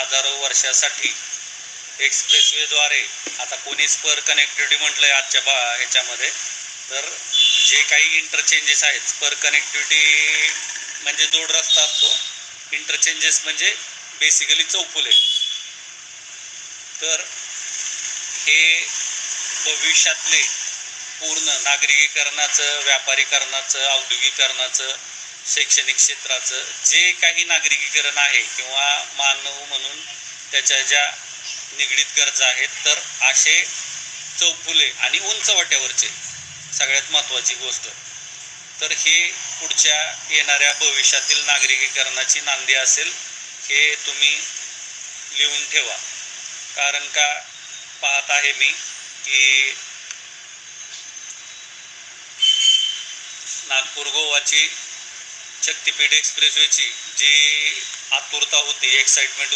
हजारो वर्षासाठी एक्सप्रेसवेद्वारे, आता कोणी स्पर कनेक्टिव्हिटी म्हटलं आहे आजच्या ह्याच्यामध्ये, तर जे काही इंटरचेंजेस आहेत, स्पर कनेक्टिव्हिटी म्हणजे जोड रस्ता असतो, इंटरचेंजेस म्हणजे बेसिकली चौफुले. तर हे भविष्यातले पूर्ण नागरिकीकरणाचं, व्यापारीकरणाचं, औद्योगिकरणाचं, शैक्षणिक क्षेत्राचं जे काही नागरिकीकरण आहे किंवा मानव म्हणून त्याच्या ज्या निगडीत गरजा आहेत, तर असे चौफुले आणि उंचवट्यावरचे सगळ्यात महत्त्वाची गोष्ट, तर हे पुढच्या येणाऱ्या भविष्यातील नागरिकीकरणाची नांदी असेल, हे तुम्ही लिहून ठेवा. कारण का पाहत आहे मी की नागपूर गोवाची शक्तिपीठ एक्सप्रेसवेची जी आतुरता होती, एक्साइटमेंट